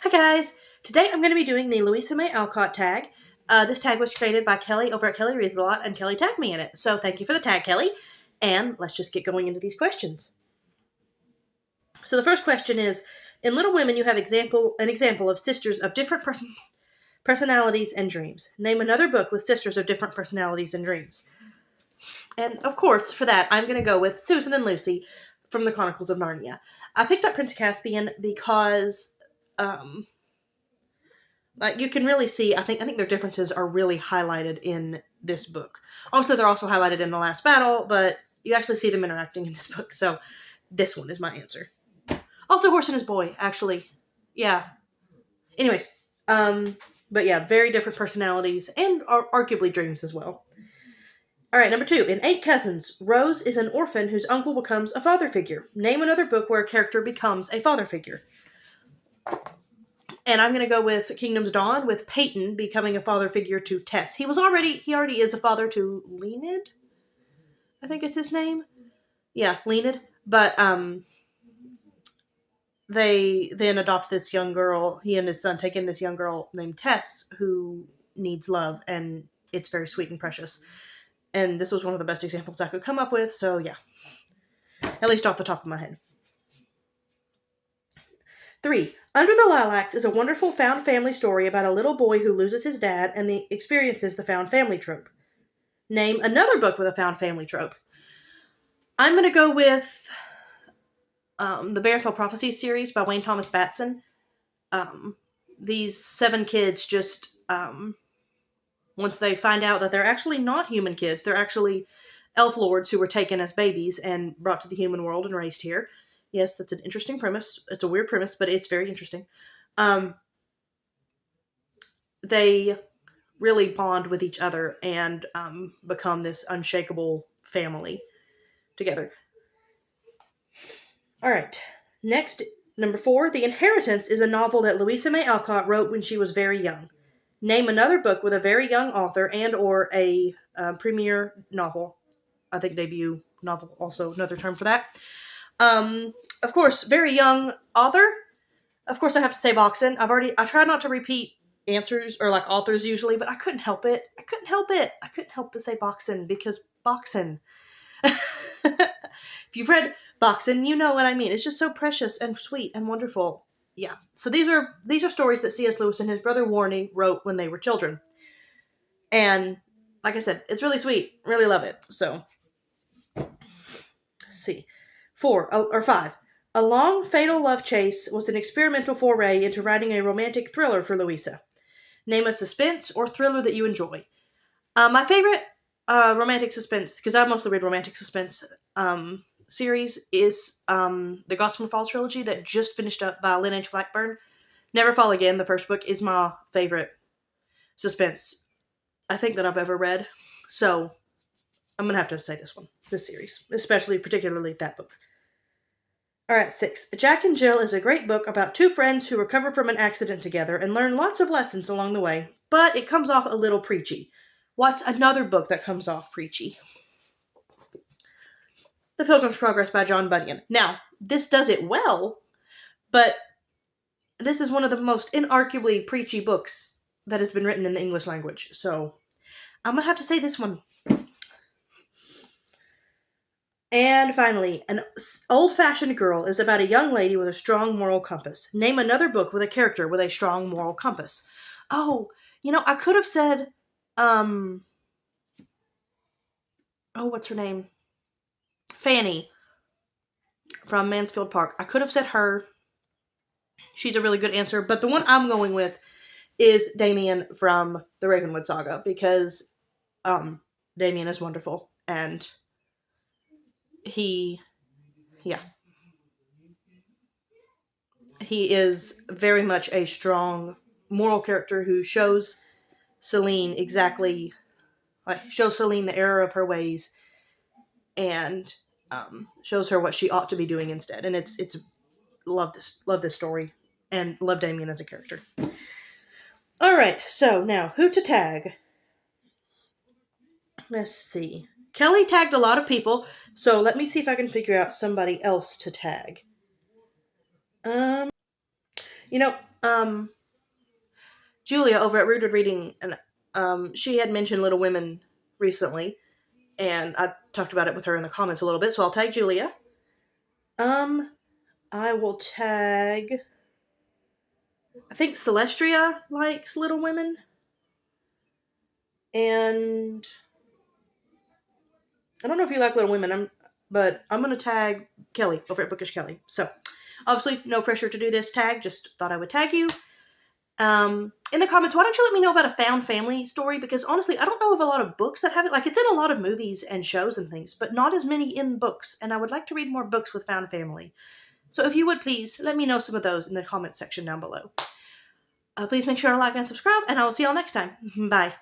Hi guys! Today I'm going to be doing the Louisa May Alcott tag. This tag was created by Kelly over at Kelly Reads a Lot, and Kelly tagged me in it. So thank you for the tag, Kelly. And let's just get going into these questions. So the first question is, in Little Women you have an example of sisters of different personalities and dreams. Name another book with sisters of different personalities and dreams. And of course, for that, I'm going to go with Susan and Lucy from the Chronicles of Narnia. I picked up Prince Caspian because you can really see, I think their differences are really highlighted in this book. Also, they're also highlighted in The Last Battle, but you actually see them interacting in this book, so this one is my answer. Also, Horse and His Boy, actually. Yeah. Anyways, but yeah, very different personalities, and arguably dreams as well. Alright, number 2. In Eight Cousins, Rose is an orphan whose uncle becomes a father figure. Name another book where a character becomes a father figure. And I'm going to go with Kingdom's Dawn, with Peyton becoming a father figure to Tess. He already is a father to Leonid, I think is his name. Yeah, Leonid. But they then adopt this young girl. He and his son take in this young girl named Tess, who needs love, and it's very sweet and precious. And this was one of the best examples I could come up with, so yeah. At least off the top of my head. 3. Under the Lilacs is a wonderful found family story about a little boy who loses his dad and experiences the found family trope. Name another book with a found family trope. I'm going to go with the Barenfell Prophecies series by Wayne Thomas Batson. These 7 kids just, once they find out that they're actually not human kids, they're actually elf lords who were taken as babies and brought to the human world and raised here. Yes, that's an interesting premise. It's a weird premise, but it's very interesting. They really bond with each other and become this unshakable family together. All right. Next, number 4. The Inheritance is a novel that Louisa May Alcott wrote when she was very young. Name another book with a very young author and or a premiere novel. I think debut novel, also another term for that. Of course, very young author. Of course, I have to say Boxen. I try not to repeat answers or like authors usually, but I couldn't help it. I couldn't help but say Boxen because Boxen. If you've read Boxen, you know what I mean. It's just so precious and sweet and wonderful. Yeah. So these are stories that C.S. Lewis and his brother Warnie wrote when they were children. And like I said, it's really sweet. Really love it. So let's see. 5. A long, fatal love chase was an experimental foray into writing a romantic thriller for Louisa. Name a suspense or thriller that you enjoy. My favorite romantic suspense, because I mostly read romantic suspense series, is the Gospel Fall trilogy that just finished up by Lynn H. Blackburn. Never Fall Again, the first book, is my favorite suspense I think that I've ever read. So I'm going to have to say this series, particularly that book. Alright, 6. Jack and Jill is a great book about 2 friends who recover from an accident together and learn lots of lessons along the way, but it comes off a little preachy. What's another book that comes off preachy? The Pilgrim's Progress by John Bunyan. Now, this does it well, but this is one of the most inarguably preachy books that has been written in the English language, so I'm going to have to say this one. And finally, An Old-Fashioned Girl is about a young lady with a strong moral compass. Name another book with a character with a strong moral compass. Oh, I could have said, what's her name? Fanny from Mansfield Park. I could have said her. She's a really good answer, but the one I'm going with is Damien from the Ravenwood Saga, because Damien is wonderful, and he is very much a strong moral character who shows Celine the error of her ways and shows her what she ought to be doing instead. And it's love this story and love Damien as a character. All right, so now who to tag? Let's see. Kelly tagged a lot of people, so let me see if I can figure out somebody else to tag. You know, Julia over at Rooted Reading, and she had mentioned Little Women recently, and I talked about it with her in the comments a little bit. So I'll tag Julia. I will tag. I think Celestria likes Little Women, and I don't know if you like Little Women. But I'm gonna tag Kelly over at Bookish Kelly. So obviously, no pressure to do this tag. Just thought I would tag you. In the comments, why don't you let me know about a found family story? Because honestly, I don't know of a lot of books that have it. Like, it's in a lot of movies and shows and things, but not as many in books. And I would like to read more books with found family. So if you would please let me know some of those in the comments section down below. Please make sure to like and subscribe, and I will see y'all next time. Bye.